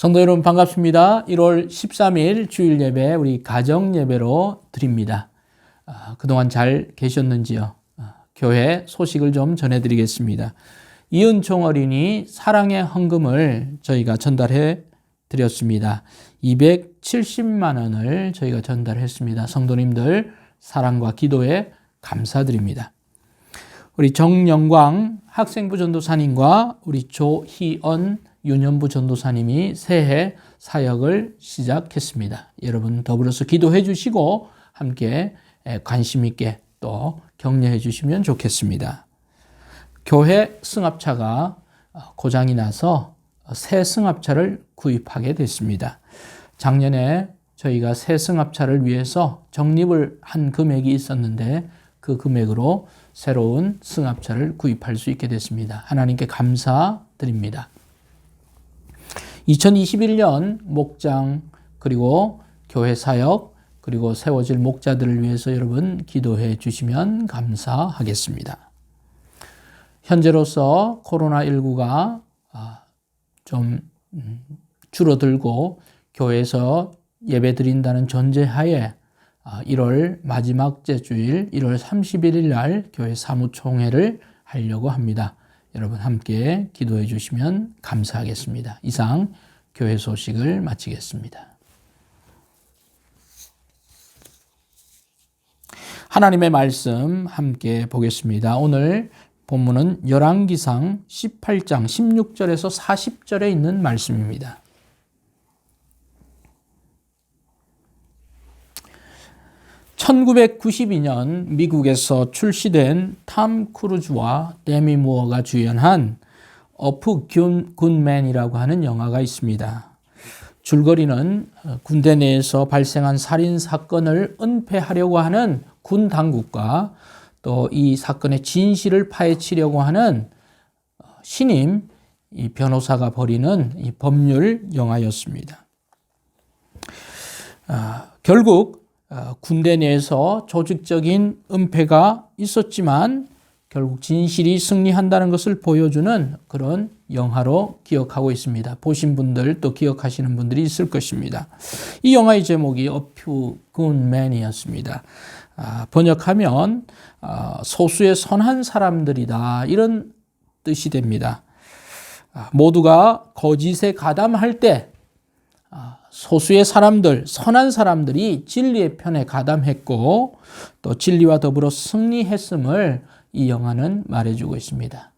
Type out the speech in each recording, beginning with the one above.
성도 여러분 반갑습니다. 1월 13일 주일 예배 우리 가정 예배로 드립니다. 그동안 잘 계셨는지요? 교회 소식을 좀 전해드리겠습니다. 이은총 어린이 사랑의 헌금을 저희가 전달해 드렸습니다. 270만 원을 저희가 전달했습니다. 성도님들 사랑과 기도에 감사드립니다. 우리 정영광 학생부 전도사님과 우리 조희언 유년부 전도사님이 새해 사역을 시작했습니다. 여러분 더불어서 기도해 주시고 함께 관심 있게 또 격려해 주시면 좋겠습니다. 교회 승합차가 고장이 나서 새 승합차를 구입하게 됐습니다. 작년에 저희가 새 승합차를 위해서 적립을 한 금액이 있었는데 그 금액으로 새로운 승합차를 구입할 수 있게 됐습니다. 하나님께 감사드립니다. 2021년 목장 그리고 교회 사역 그리고 세워질 목자들을 위해서 여러분 기도해 주시면 감사하겠습니다. 현재로서 코로나19가 좀 줄어들고 교회에서 예배 드린다는 전제하에 1월 마지막 주일 1월 31일 날 교회 사무총회를 하려고 합니다. 여러분 함께 기도해 주시면 감사하겠습니다. 이상 교회 소식을 마치겠습니다. 하나님의 말씀 함께 보겠습니다. 오늘 본문은 열왕기상 18장 16절에서 40절에 있는 말씀입니다. (1992년) 미국에서 출시된 탐 크루즈와 데미 무어가 주연한 어프 굿맨이라고 하는 영화가 있습니다. 줄거리는 군대 내에서 발생한 살인 사건을 은폐하려고 하는 군 당국과 또 이 사건의 진실을 파헤치려고 하는 신임 이 변호사가 벌이는 이 법률 영화였습니다. 결국 군대 내에서 조직적인 은폐가 있었지만 결국 진실이 승리한다는 것을 보여주는 그런 영화로 기억하고 있습니다. 보신 분들 또 기억하시는 분들이 있을 것입니다. 이 영화의 제목이 A Few Good Men이었습니다. 번역하면 소수의 선한 사람들이다 이런 뜻이 됩니다. 모두가 거짓에 가담할 때 소수의 사람들, 선한 사람들이 진리의 편에 가담했고 또 진리와 더불어 승리했음을 이 영화는 말해주고 있습니다.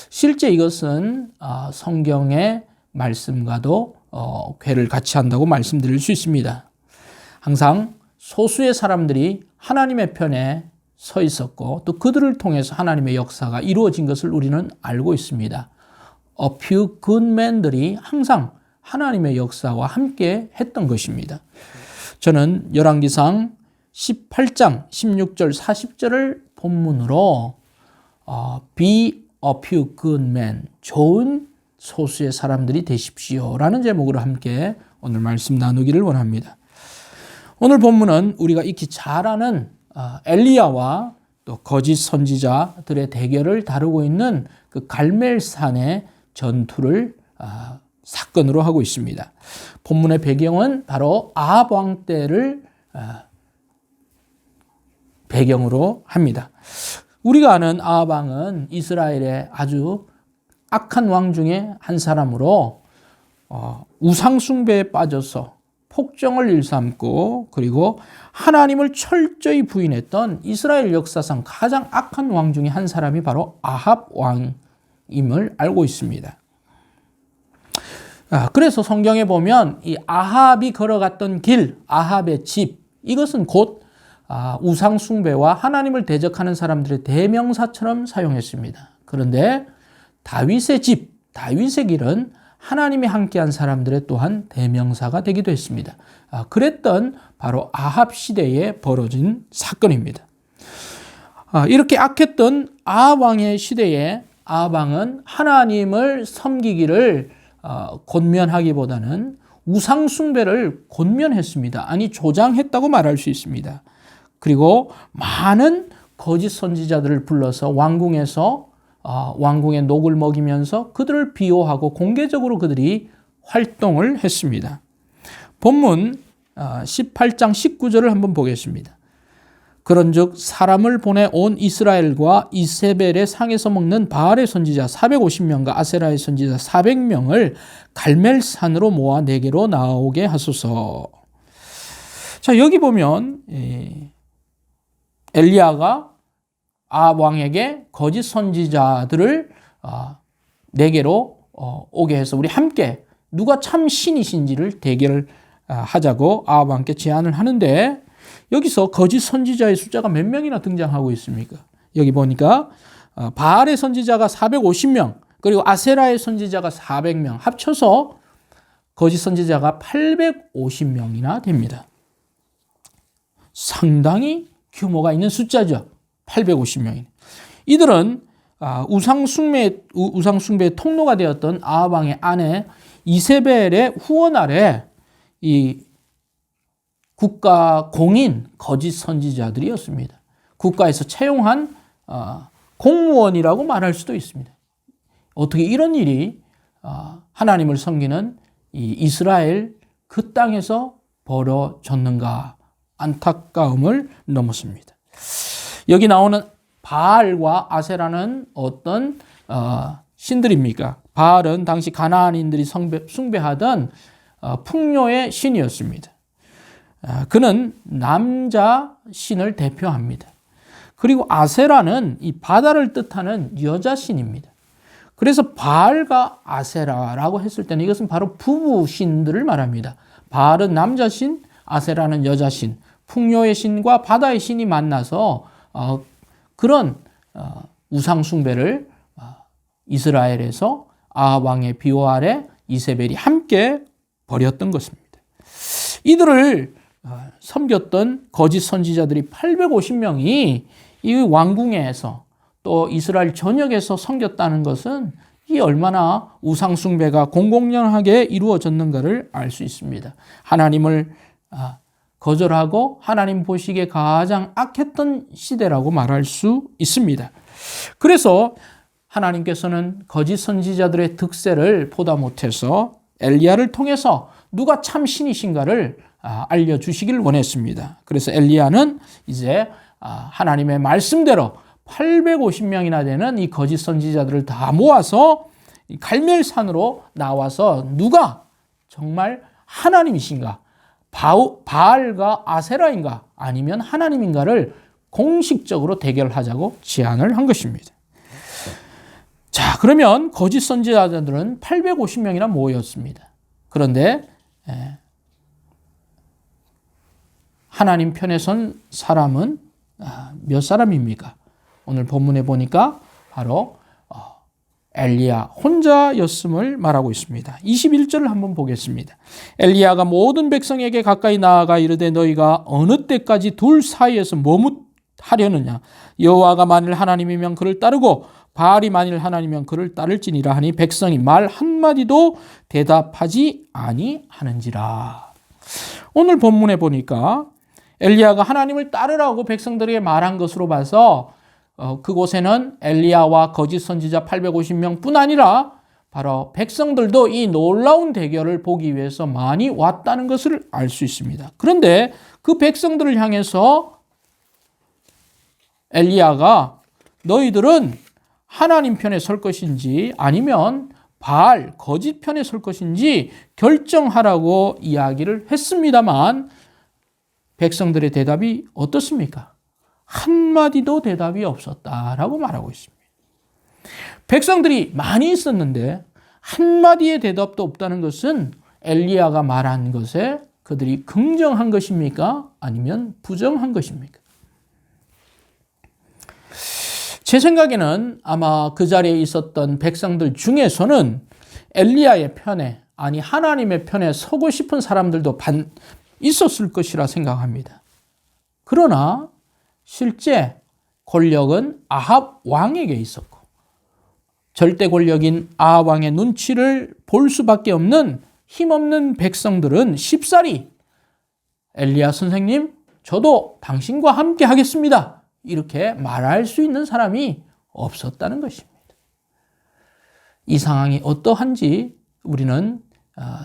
실제 이것은 성경의 말씀과도 궤를 같이 한다고 말씀드릴 수 있습니다. 항상 소수의 사람들이 하나님의 편에 서 있었고 또 그들을 통해서 하나님의 역사가 이루어진 것을 우리는 알고 있습니다. A few good men들이 항상 하나님의 역사와 함께 했던 것입니다. 저는 열왕기상 18장 16절 40절을 본문으로 Be a few good men, 좋은 소수의 사람들이 되십시오 라는 제목으로 함께 오늘 말씀 나누기를 원합니다. 오늘 본문은 우리가 익히 잘 아는 엘리야와 또 거짓 선지자들의 대결을 다루고 있는 그 갈멜산의 전투를 사건으로 하고 있습니다. 본문의 배경은 바로 아합 왕 때를 배경으로 합니다. 우리가 아는 아합 왕은 이스라엘의 아주 악한 왕 중에 한 사람으로 우상 숭배에 빠져서 폭정을 일삼고 그리고 하나님을 철저히 부인했던 이스라엘 역사상 가장 악한 왕 중에 한 사람이 바로 아합 왕임을 알고 있습니다. 그래서 성경에 보면 이 아합이 걸어갔던 길, 아합의 집, 이것은 곧 우상 숭배와 하나님을 대적하는 사람들의 대명사처럼 사용했습니다. 그런데 다윗의 집, 다윗의 길은 하나님이 함께한 사람들의 또한 대명사가 되기도 했습니다. 그랬던 바로 아합 시대에 벌어진 사건입니다. 이렇게 악했던 아합 왕의 시대에 아합 왕은 하나님을 섬기기를 권면하기보다는 우상 숭배를 권면했습니다. 아니 조장했다고 말할 수 있습니다. 그리고 많은 거짓 선지자들을 불러서 왕궁에서 왕궁의 녹을 먹이면서 그들을 비호하고 공개적으로 그들이 활동을 했습니다. 본문 18장 19절을 한번 보겠습니다. 그런즉 사람을 보내 온 이스라엘과 이세벨의 상에서 먹는 바알의 선지자 450명과 아세라의 선지자 400명을 갈멜산으로 모아 내게로 나오게 하소서. 자, 여기 보면 엘리야가 아합 왕에게 거짓 선지자들을 내게로 오게 해서 우리 함께 누가 참 신이신지를 대결하자고 아합 왕께 제안을 하는데, 여기서 거짓 선지자의 숫자가 몇 명이나 등장하고 있습니까? 여기 보니까 바알의 선지자가 450명, 그리고 아세라의 선지자가 400명, 합쳐서 거짓 선지자가 850명이나 됩니다. 상당히 규모가 있는 숫자죠. 850명이. 이들은 우상숭배의 통로가 되었던 아합 왕의 아내 이세벨의 후원 아래 이 국가 공인 거짓 선지자들이었습니다. 국가에서 채용한 공무원이라고 말할 수도 있습니다. 어떻게 이런 일이 하나님을 섬기는 이 이스라엘 그 땅에서 벌어졌는가, 안타까움을 넘었습니다. 여기 나오는 바알과 아세라는 어떤 신들입니까? 바알은 당시 가나안인들이 숭배하던 풍요의 신이었습니다. 그는 남자 신을 대표합니다. 그리고 아세라는 이 바다를 뜻하는 여자 신입니다. 그래서 바알과 아세라라고 했을 때는 이것은 바로 부부 신들을 말합니다. 바알은 남자 신, 아세라는 여자 신, 풍요의 신과 바다의 신이 만나서 그런 우상 숭배를 이스라엘에서 아합 왕의 비호 아래 이세벨이 함께 벌였던 것입니다. 이들을 섬겼던 거짓 선지자들이 850명이 이 왕궁에서 또 이스라엘 전역에서 섬겼다는 것은 이 얼마나 우상 숭배가 공공연하게 이루어졌는가를 알 수 있습니다. 하나님을 거절하고 하나님 보시기에 가장 악했던 시대라고 말할 수 있습니다. 그래서 하나님께서는 거짓 선지자들의 득세를 보다 못해서 엘리야를 통해서 누가 참 신이신가를 알려주시기를 원했습니다. 그래서 엘리야는 이제 하나님의 말씀대로 850명이나 되는 이 거짓 선지자들을 다 모아서 갈멜산으로 나와서 누가 정말 하나님이신가, 바알과 아세라인가 아니면 하나님인가를 공식적으로 대결하자고 제안을 한 것입니다. 자, 그러면 거짓 선지자들은 850명이나 모였습니다. 그런데 하나님 편에 선 사람은 몇 사람입니까? 오늘 본문에 보니까 바로 엘리야 혼자였음을 말하고 있습니다. 21절을 한번 보겠습니다. 엘리야가 모든 백성에게 가까이 나아가 이르되 너희가 어느 때까지 둘 사이에서 머뭇하려느냐? 여호와가 만일 하나님이면 그를 따르고 바알이 만일 하나님이면 그를 따를지니라 하니 백성이 말 한마디도 대답하지 아니하는지라. 오늘 본문에 보니까 엘리야가 하나님을 따르라고 백성들에게 말한 것으로 봐서 그곳에는 엘리야와 거짓 선지자 850명 뿐 아니라 바로 백성들도 이 놀라운 대결을 보기 위해서 많이 왔다는 것을 알 수 있습니다. 그런데 그 백성들을 향해서 엘리야가 너희들은 하나님 편에 설 것인지 아니면 바알, 거짓 편에 설 것인지 결정하라고 이야기를 했습니다만 백성들의 대답이 어떻습니까? 한마디도 대답이 없었다라고 말하고 있습니다. 백성들이 많이 있었는데 한마디의 대답도 없다는 것은 엘리야가 말한 것에 그들이 긍정한 것입니까? 아니면 부정한 것입니까? 제 생각에는 아마 그 자리에 있었던 백성들 중에서는 엘리야의 편에, 아니 하나님의 편에 서고 싶은 사람들도 있었을 것이라 생각합니다. 그러나 실제 권력은 아합 왕에게 있었고 절대 권력인 아합 왕의 눈치를 볼 수밖에 없는 힘없는 백성들은 쉽사리 엘리야 선생님, 저도 당신과 함께 하겠습니다. 이렇게 말할 수 있는 사람이 없었다는 것입니다. 이 상황이 어떠한지 우리는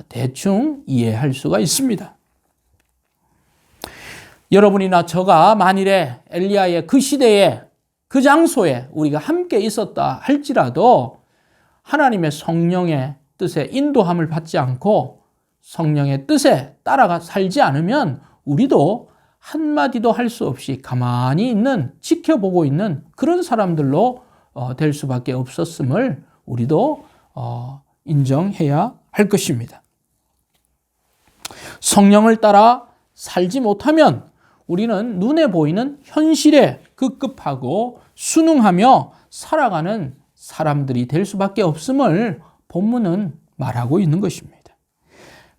대충 이해할 수가 있습니다. 여러분이나 저가 만일에 엘리야의 그 시대에 그 장소에 우리가 함께 있었다 할지라도 하나님의 성령의 뜻에 인도함을 받지 않고 성령의 뜻에 따라가 살지 않으면 우리도 한마디도 할 수 없이 가만히 있는, 지켜보고 있는 그런 사람들로 될 수밖에 없었음을 우리도 인정해야 할 것입니다. 성령을 따라 살지 못하면 우리는 눈에 보이는 현실에 급급하고 순응하며 살아가는 사람들이 될 수밖에 없음을 본문은 말하고 있는 것입니다.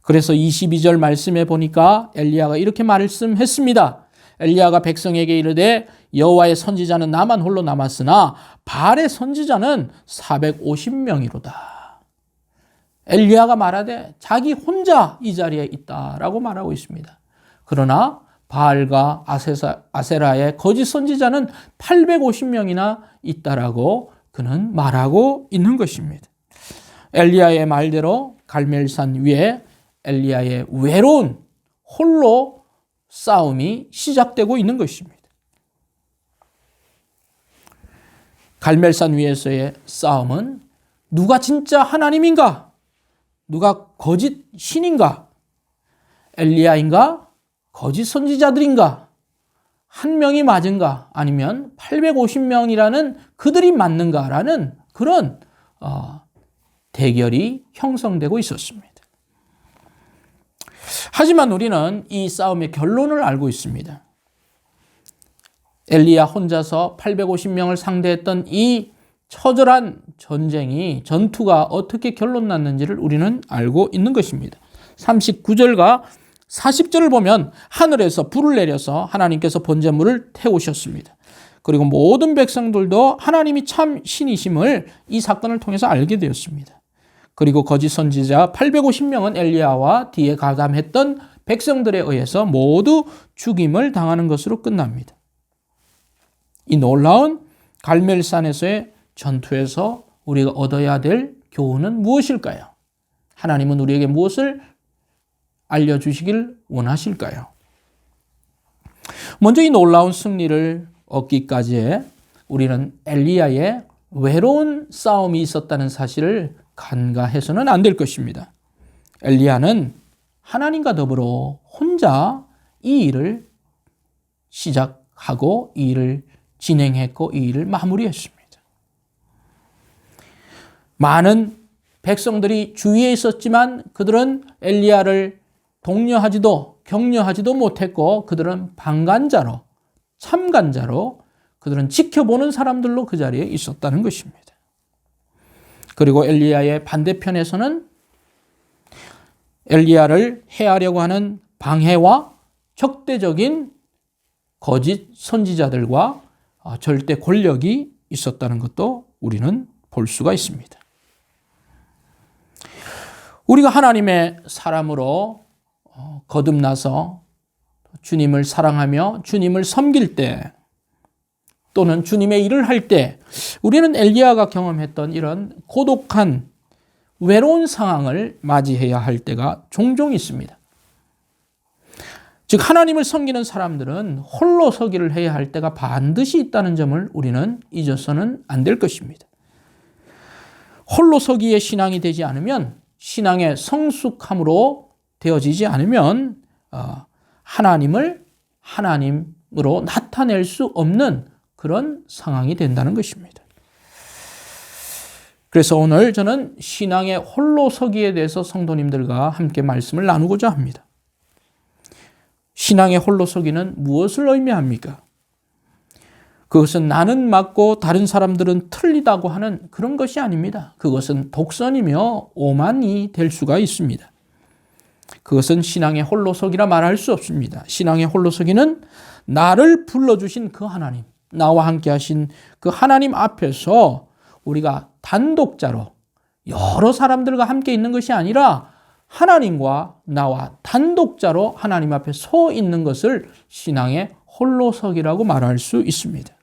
그래서 22절 말씀에 보니까 엘리야가 이렇게 말씀했습니다. 엘리야가 백성에게 이르되 여호와의 선지자는 나만 홀로 남았으나 바알의 선지자는 450명이로다. 엘리야가 말하되 자기 혼자 이 자리에 있다라고 말하고 있습니다. 그러나 바알과 아세라의 거짓 선지자는 850명이나 있다라고 그는 말하고 있는 것입니다. 엘리야의 말대로 갈멜산 위에 엘리야의 외로운 홀로 싸움이 시작되고 있는 것입니다. 갈멜산 위에서의 싸움은 누가 진짜 하나님인가? 누가 거짓 신인가? 엘리야인가? 거짓 선지자들인가? 한 명이 맞은가? 아니면 850명이라는 그들이 맞는가라는 그런 대결이 형성되고 있었습니다. 하지만 우리는 이 싸움의 결론을 알고 있습니다. 엘리야 혼자서 850명을 상대했던 이 처절한 전투가 어떻게 결론 났는지를 우리는 알고 있는 것입니다. 39절과 40절을 보면 하늘에서 불을 내려서 하나님께서 번제물을 태우셨습니다. 그리고 모든 백성들도 하나님이 참 신이심을 이 사건을 통해서 알게 되었습니다. 그리고 거짓 선지자 850명은 엘리야와 뒤에 가담했던 백성들에 의해서 모두 죽임을 당하는 것으로 끝납니다. 이 놀라운 갈멜산에서의 전투에서 우리가 얻어야 될 교훈은 무엇일까요? 하나님은 우리에게 무엇을 알려주시길 원하실까요? 먼저 이 놀라운 승리를 얻기까지에 우리는 엘리야의 외로운 싸움이 있었다는 사실을 간과해서는 안 될 것입니다. 엘리야는 하나님과 더불어 혼자 이 일을 시작하고 이 일을 진행했고 이 일을 마무리했습니다. 많은 백성들이 주위에 있었지만 그들은 엘리야를 독려하지도 격려하지도 못했고 그들은 방관자로, 참관자로, 그들은 지켜보는 사람들로 그 자리에 있었다는 것입니다. 그리고 엘리야의 반대편에서는 엘리야를 해하려고 하는 방해와 적대적인 거짓 선지자들과 절대 권력이 있었다는 것도 우리는 볼 수가 있습니다. 우리가 하나님의 사람으로 거듭나서 주님을 사랑하며 주님을 섬길 때 또는 주님의 일을 할 때 우리는 엘리야가 경험했던 이런 고독한 외로운 상황을 맞이해야 할 때가 종종 있습니다. 즉 하나님을 섬기는 사람들은 홀로 서기를 해야 할 때가 반드시 있다는 점을 우리는 잊어서는 안 될 것입니다. 홀로 서기의 신앙이 되지 않으면 신앙의 성숙함으로 되어지지 않으면 하나님을 하나님으로 나타낼 수 없는 그런 상황이 된다는 것입니다. 그래서 오늘 저는 신앙의 홀로 서기에 대해서 성도님들과 함께 말씀을 나누고자 합니다. 신앙의 홀로 서기는 무엇을 의미합니까? 그것은 나는 맞고 다른 사람들은 틀리다고 하는 그런 것이 아닙니다. 그것은 독선이며 오만이 될 수가 있습니다. 그것은 신앙의 홀로 서기라 말할 수 없습니다. 신앙의 홀로 서기는 나를 불러주신 그 하나님, 나와 함께 하신 그 하나님 앞에서 우리가 단독자로 여러 사람들과 함께 있는 것이 아니라 하나님과 나와 단독자로 하나님 앞에 서 있는 것을 신앙의 홀로서기라고 말할 수 있습니다.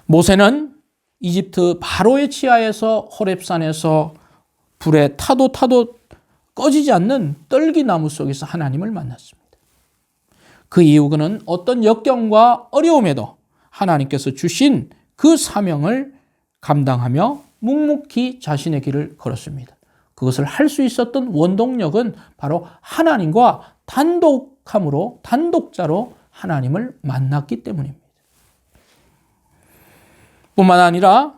모세는 이집트 바로의 치하에서 호렙산에서 불에 타도 꺼지지 않는 떨기나무 속에서 하나님을 만났습니다. 그 이유는 어떤 역경과 어려움에도 하나님께서 주신 그 사명을 감당하며 묵묵히 자신의 길을 걸었습니다. 그것을 할 수 있었던 원동력은 바로 하나님과 단독자로 하나님을 만났기 때문입니다. 뿐만 아니라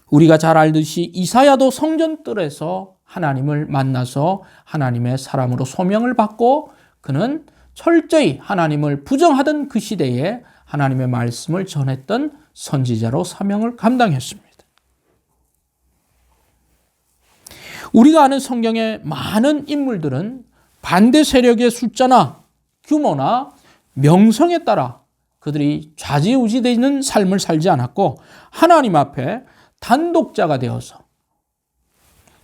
우리가 잘 알듯이 이사야도 성전뜰에서 하나님을 만나서 하나님의 사람으로 소명을 받고 그는 철저히 하나님을 부정하던 그 시대에 하나님의 말씀을 전했던 선지자로 사명을 감당했습니다. 우리가 아는 성경의 많은 인물들은 반대 세력의 숫자나 규모나 명성에 따라 그들이 좌지우지되는 삶을 살지 않았고 하나님 앞에 단독자가 되어서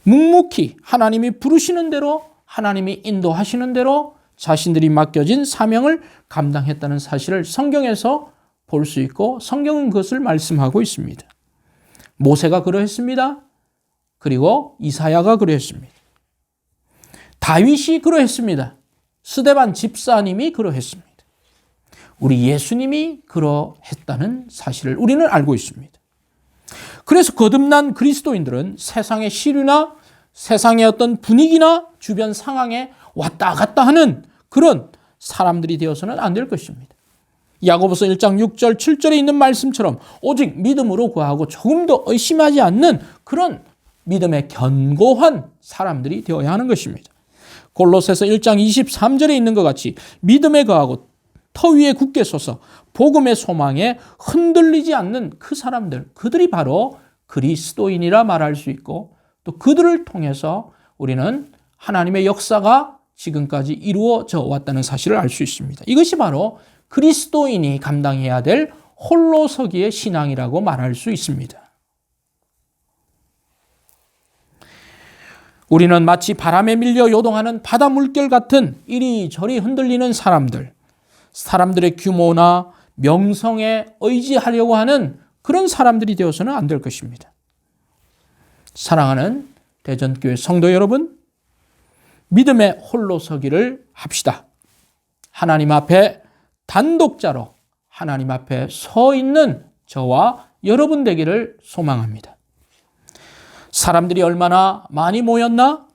묵묵히 하나님이 부르시는 대로 하나님이 인도하시는 대로 자신들이 맡겨진 사명을 감당했다는 사실을 성경에서 볼 수 있고 성경은 그것을 말씀하고 있습니다. 모세가 그러했습니다. 그리고 이사야가 그러했습니다. 다윗이 그러했습니다. 스데반 집사님이 그러했습니다. 우리 예수님이 그러했다는 사실을 우리는 알고 있습니다. 그래서 거듭난 그리스도인들은 세상의 시류나 세상의 어떤 분위기나 주변 상황에 왔다 갔다 하는 그런 사람들이 되어서는 안 될 것입니다. 야고보서 1장 6절 7절에 있는 말씀처럼 오직 믿음으로 구하고 조금도 의심하지 않는 그런 믿음에 견고한 사람들이 되어야 하는 것입니다. 골로새서 1장 23절에 있는 것 같이 믿음에 거하고 터 위에 굳게 서서 복음의 소망에 흔들리지 않는 그 사람들, 그들이 바로 그리스도인이라 말할 수 있고 또 그들을 통해서 우리는 하나님의 역사가 지금까지 이루어져 왔다는 사실을 알 수 있습니다. 이것이 바로 그리스도인이 감당해야 될 홀로서기의 신앙이라고 말할 수 있습니다. 우리는 마치 바람에 밀려 요동하는 바다 물결 같은 이리저리 흔들리는 사람들의 규모나 명성에 의지하려고 하는 그런 사람들이 되어서는 안 될 것입니다. 사랑하는 대전교회 성도 여러분, 믿음의 홀로서기를 합시다. 하나님 앞에 단독자로 하나님 앞에 서 있는 저와 여러분 되기를 소망합니다. 사람들이 얼마나 많이 모였나?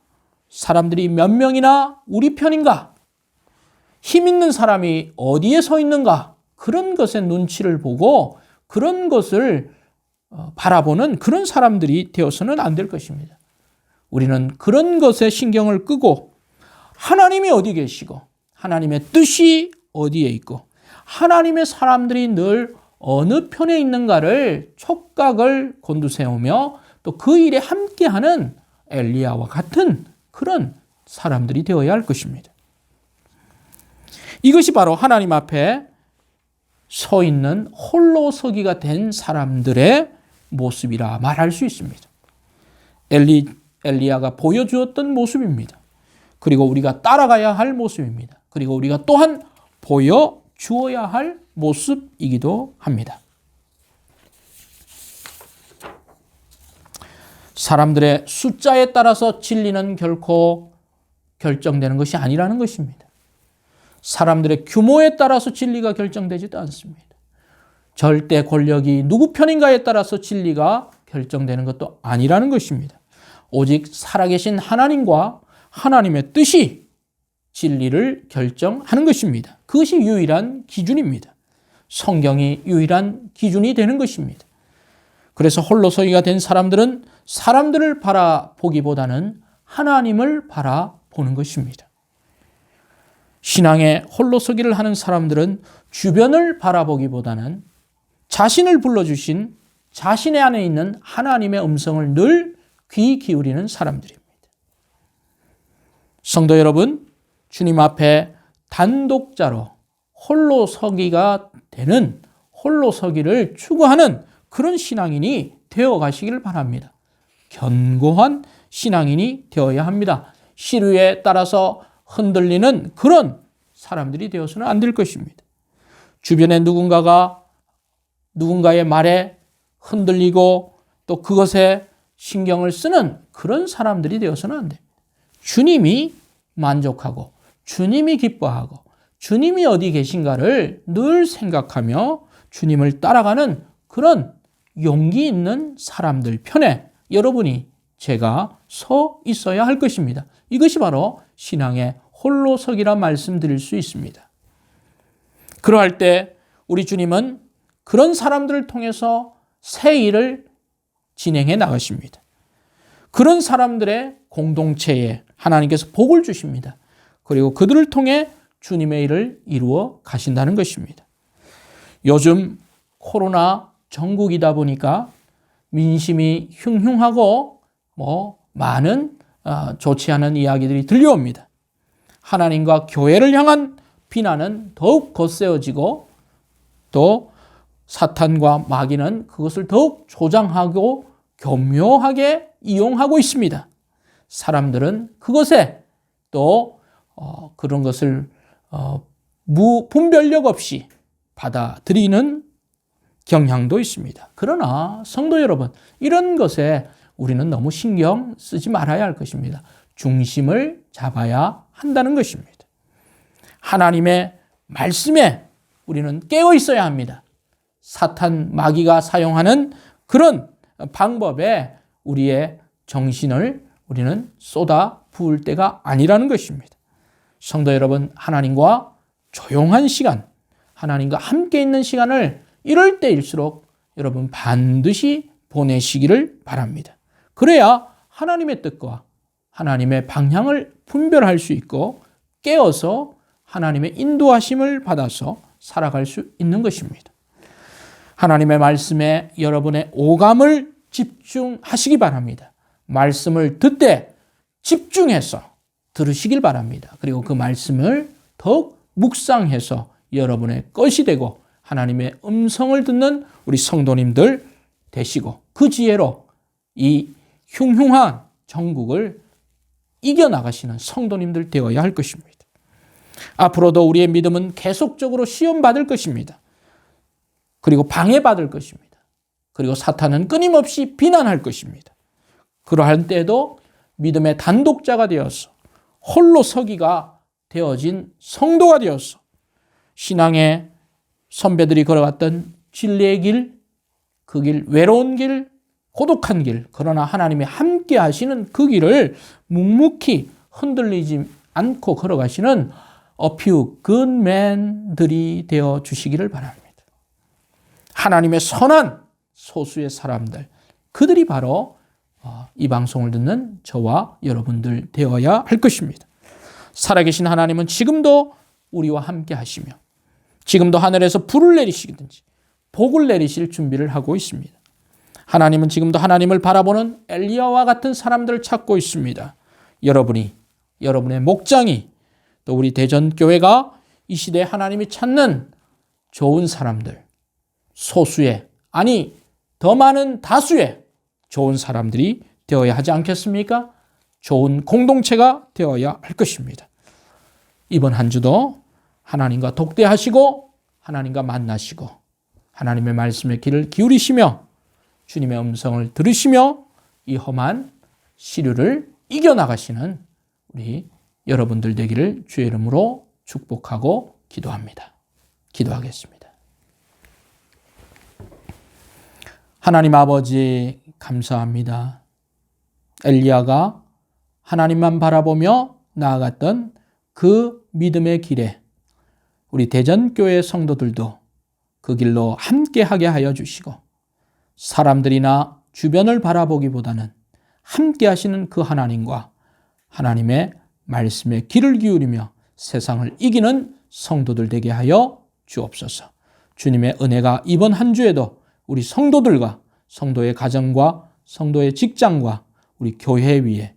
사람들이 몇 명이나 우리 편인가? 힘 있는 사람이 어디에 서 있는가? 그런 것의 눈치를 보고 그런 것을 바라보는 그런 사람들이 되어서는 안 될 것입니다. 우리는 그런 것에 신경을 끄고 하나님이 어디 계시고 하나님의 뜻이 어디에 있고 하나님의 사람들이 늘 어느 편에 있는가를 촉각을 곤두세우며 또 그 일에 함께하는 엘리야와 같은 그런 사람들이 되어야 할 것입니다. 이것이 바로 하나님 앞에 서 있는 홀로서기가 된 사람들의 모습이라 말할 수 있습니다. 엘리야가 보여주었던 모습입니다. 그리고 우리가 따라가야 할 모습입니다. 그리고 우리가 또한 보여주어야 할 모습이기도 합니다. 사람들의 숫자에 따라서 진리는 결코 결정되는 것이 아니라는 것입니다. 사람들의 규모에 따라서 진리가 결정되지도 않습니다. 절대 권력이 누구 편인가에 따라서 진리가 결정되는 것도 아니라는 것입니다. 오직 살아계신 하나님과 하나님의 뜻이 진리를 결정하는 것입니다. 그것이 유일한 기준입니다. 성경이 유일한 기준이 되는 것입니다. 그래서 홀로서기가 된 사람들은 사람들을 바라보기보다는 하나님을 바라보는 것입니다. 신앙의 홀로서기를 하는 사람들은 주변을 바라보기보다는 자신을 불러주신 자신의 안에 있는 하나님의 음성을 늘 귀 기울이는 사람들입니다. 성도 여러분, 주님 앞에 단독자로 홀로서기가 되는 홀로서기를 추구하는 그런 신앙인이 되어 가시기를 바랍니다. 견고한 신앙인이 되어야 합니다. 시류에 따라서 흔들리는 그런 사람들이 되어서는 안 될 것입니다. 주변에 누군가의 말에 흔들리고 또 그것에 신경을 쓰는 그런 사람들이 되어서는 안 됩니다. 주님이 만족하고 주님이 기뻐하고 주님이 어디 계신가를 늘 생각하며 주님을 따라가는 그런 용기 있는 사람들 편에 여러분이 제가 서 있어야 할 것입니다. 이것이 바로 신앙의 홀로서기라 말씀드릴 수 있습니다. 그러할 때 우리 주님은 그런 사람들을 통해서 새 일을 진행해 나가십니다. 그런 사람들의 공동체에 하나님께서 복을 주십니다. 그리고 그들을 통해 주님의 일을 이루어 가신다는 것입니다. 요즘 코로나 전국이다 보니까 민심이 흉흉하고 많은 좋지 않은 이야기들이 들려옵니다. 하나님과 교회를 향한 비난은 더욱 거세어지고 또 사탄과 마귀는 그것을 더욱 조장하고 교묘하게 이용하고 있습니다. 사람들은 그것에 또 그런 것을 분별력 없이 받아들이는 경향도 있습니다. 그러나 성도 여러분, 이런 것에 우리는 너무 신경 쓰지 말아야 할 것입니다. 중심을 잡아야 한다는 것입니다. 하나님의 말씀에 우리는 깨어 있어야 합니다. 사탄, 마귀가 사용하는 그런 방법에 우리의 정신을 우리는 쏟아 부을 때가 아니라는 것입니다. 성도 여러분, 하나님과 조용한 시간, 하나님과 함께 있는 시간을 이럴 때일수록 여러분 반드시 보내시기를 바랍니다. 그래야 하나님의 뜻과 하나님의 방향을 분별할 수 있고 깨어서 하나님의 인도하심을 받아서 살아갈 수 있는 것입니다. 하나님의 말씀에 여러분의 오감을 집중하시기 바랍니다. 말씀을 듣되 집중해서 들으시길 바랍니다. 그리고 그 말씀을 더욱 묵상해서 여러분의 것이 되고 하나님의 음성을 듣는 우리 성도님들 되시고 그 지혜로 이 흉흉한 전국을 이겨나가시는 성도님들 되어야 할 것입니다. 앞으로도 우리의 믿음은 계속적으로 시험받을 것입니다. 그리고 방해받을 것입니다. 그리고 사탄은 끊임없이 비난할 것입니다. 그러한 때에도 믿음의 단독자가 되어서 홀로 서기가 되어진 성도가 되어서 신앙의 선배들이 걸어갔던 진리의 길, 그 길, 외로운 길, 고독한 길, 그러나 하나님이 함께 하시는 그 길을 묵묵히 흔들리지 않고 걸어가시는 a few good men들이 되어 주시기를 바랍니다. 하나님의 선한 소수의 사람들, 그들이 바로 이 방송을 듣는 저와 여러분들 되어야 할 것입니다. 살아계신 하나님은 지금도 우리와 함께 하시며 지금도 하늘에서 불을 내리시든지 복을 내리실 준비를 하고 있습니다. 하나님은 지금도 하나님을 바라보는 엘리야와 같은 사람들을 찾고 있습니다. 여러분이, 여러분의 목장이, 또 우리 대전교회가 이 시대에 하나님이 찾는 좋은 사람들, 소수의, 아니 더 많은 다수의 좋은 사람들이 되어야 하지 않겠습니까? 좋은 공동체가 되어야 할 것입니다. 이번 한 주도 하나님과 독대하시고 하나님과 만나시고 하나님의 말씀의 귀를 기울이시며 주님의 음성을 들으시며 이 험한 시류를 이겨나가시는 우리 여러분들 되기를 주의 이름으로 축복하고 기도합니다. 기도하겠습니다. 하나님 아버지 감사합니다. 엘리야가 하나님만 바라보며 나아갔던 그 믿음의 길에 우리 대전교회 성도들도 그 길로 함께하게 하여 주시고 사람들이나 주변을 바라보기보다는 함께 하시는 그 하나님과 하나님의 말씀에 귀를 기울이며 세상을 이기는 성도들 되게 하여 주옵소서. 주님의 은혜가 이번 한 주에도 우리 성도들과 성도의 가정과 성도의 직장과 우리 교회 위에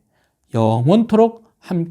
영원토록 함께